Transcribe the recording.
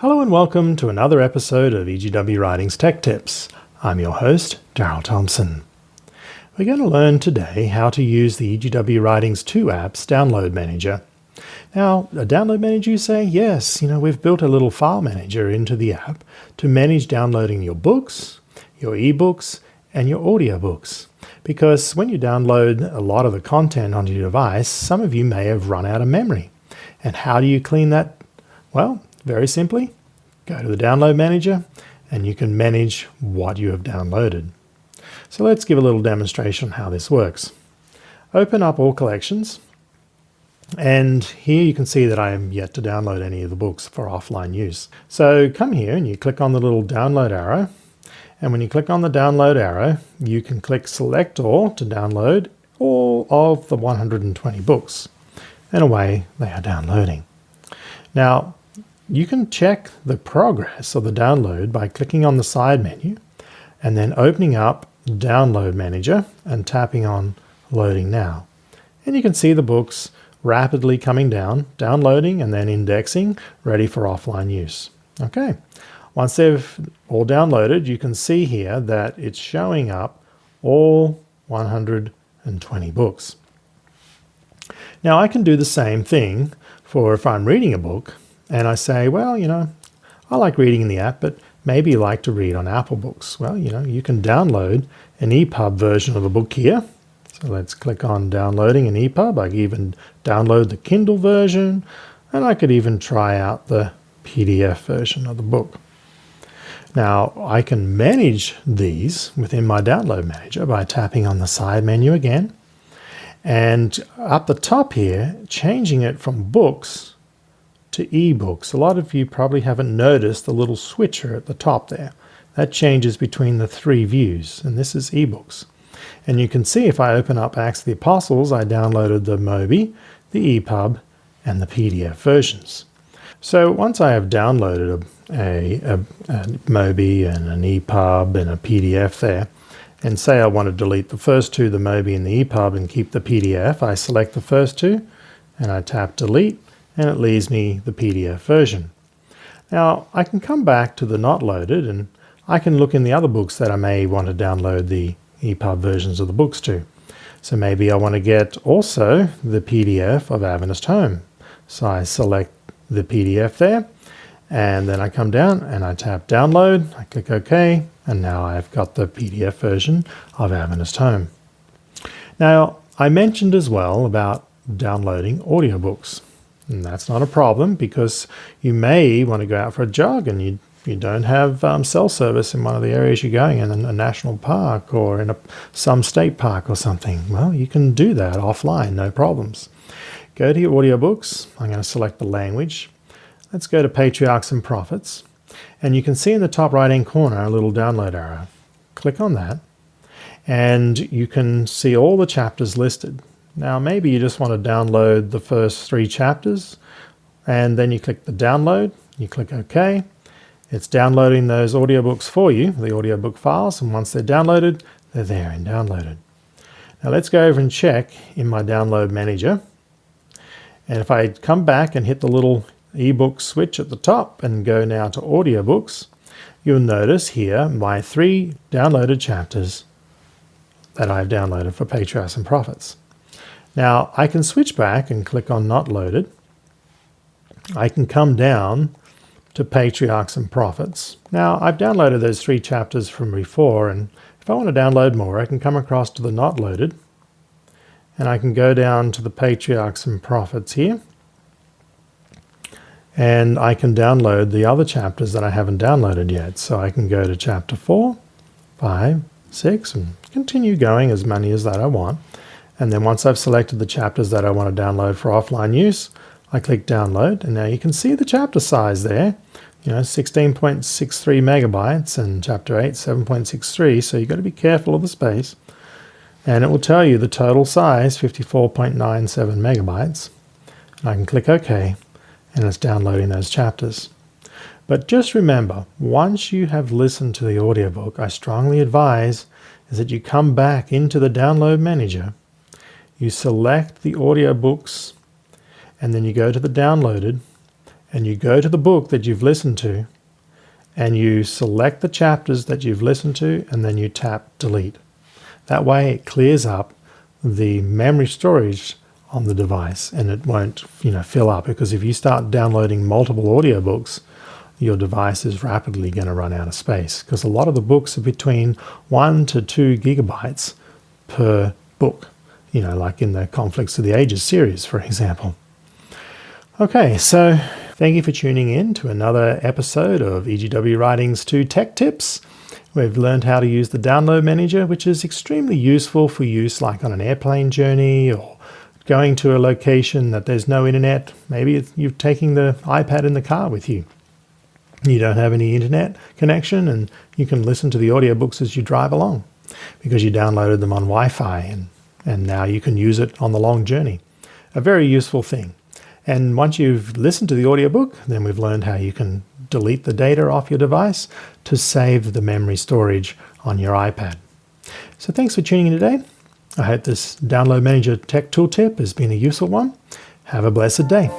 Hello and welcome to another episode of EGW Writings Tech Tips. I'm your host, Darryl Thompson. We're going to learn today how to use the EGW Writings 2 app's download manager. Now, a download manager, you say? Yes, we've built a little file manager into the app to manage downloading your books, your eBooks, and your audiobooks. Because when you download a lot of the content onto your device, some of you may have run out of memory. And how do you clean that? Well, very simply, go to the download manager and you can manage what you have downloaded. So let's give a little demonstration on how this works. Open up all collections, and here you can see that I am yet to download any of the books for offline use. So come here and you click on the little download arrow, and when you click on the download arrow, you can click select all to download all of the 120 books, and away they are downloading. Now, you can check the progress of the download by clicking on the side menu and then opening up Download Manager and tapping on Loading Now. And you can see the books rapidly coming down, downloading and then indexing, ready for offline use. Okay, once they've all downloaded, you can see here that it's showing up all 120 books. Now I can do the same thing for if I'm reading a book and I say, well, I like reading in the app, but maybe you like to read on Apple Books. Well, you can download an EPUB version of the book here. So let's click on downloading an EPUB. I can even download the Kindle version, and I could even try out the PDF version of the book. Now, I can manage these within my download manager by tapping on the side menu again, and up the top here, changing it from books to eBooks. A lot of you probably haven't noticed the little switcher at the top there. That changes between the three views, and this is eBooks. And you can see if I open up Acts of the Apostles, I downloaded the Mobi, the EPUB, and the PDF versions. So once I have downloaded a Mobi and an EPUB and a PDF there, and say I want to delete the first two, the Mobi and the EPUB, and keep the PDF, I select the first two, and I tap delete, and it leaves me the PDF version. Now, I can come back to the not loaded, and I can look in the other books that I may want to download the EPUB versions of the books to. So maybe I want to get also the PDF of Adventist Home. So I select the PDF there, and then I come down and I tap download, I click OK, and now I've got the PDF version of Adventist Home. Now, I mentioned as well about downloading audiobooks. And that's not a problem because you may want to go out for a jog and you don't have cell service in one of the areas you're going in a national park or in some state park or something. Well, you can do that offline, no problems. Go to your audiobooks. I'm going to select the language. Let's go to Patriarchs and Prophets. And you can see in the top right-hand corner a little download arrow. Click on that and you can see all the chapters listed. Now, maybe you just want to download the first 3 chapters, and then you click the download, you click OK. It's downloading those audiobooks for you, the audiobook files, and once they're downloaded, they're there and downloaded. Now, let's go over and check in my download manager. And if I come back and hit the little ebook switch at the top and go now to audiobooks, you'll notice here my 3 downloaded chapters that I've downloaded for Patriarchs and Prophets. Now, I can switch back and click on Not Loaded. I can come down to Patriarchs and Prophets. Now, I've downloaded those 3 chapters from before, and if I want to download more, I can come across to the Not Loaded, and I can go down to the Patriarchs and Prophets here, and I can download the other chapters that I haven't downloaded yet. So I can go to chapter 4, 5, 6, and continue going as many as that I want. And then once I've selected the chapters that I want to download for offline use, I click download, and now you can see the chapter size there, 16.63 megabytes, and chapter 8, 7.63, so you've got to be careful of the space. And it will tell you the total size, 54.97 megabytes. And I can click OK, and it's downloading those chapters. But just remember, once you have listened to the audiobook, I strongly advise is that you come back into the download manager, you select the audiobooks, and then you go to the downloaded, and you go to the book that you've listened to, and you select the chapters that you've listened to, and then you tap delete. That way it clears up the memory storage on the device, and it won't fill up, because if you start downloading multiple audiobooks, your device is rapidly going to run out of space, because a lot of the books are between 1 to 2 gigabytes per book, like in the Conflicts of the Ages series, for example. Okay, so thank you for tuning in to another episode of EGW Writings 2 Tech Tips. We've learned how to use the download manager, which is extremely useful for use like on an airplane journey or going to a location that there's no internet. Maybe you're taking the iPad in the car with you. You don't have any internet connection, and you can listen to the audiobooks as you drive along because you downloaded them on Wi-Fi, and now you can use it on the long journey. A very useful thing. And once you've listened to the audiobook, then we've learned how you can delete the data off your device to save the memory storage on your iPad. So thanks for tuning in today. I hope this Download Manager Tech Tooltip has been a useful one. Have a blessed day.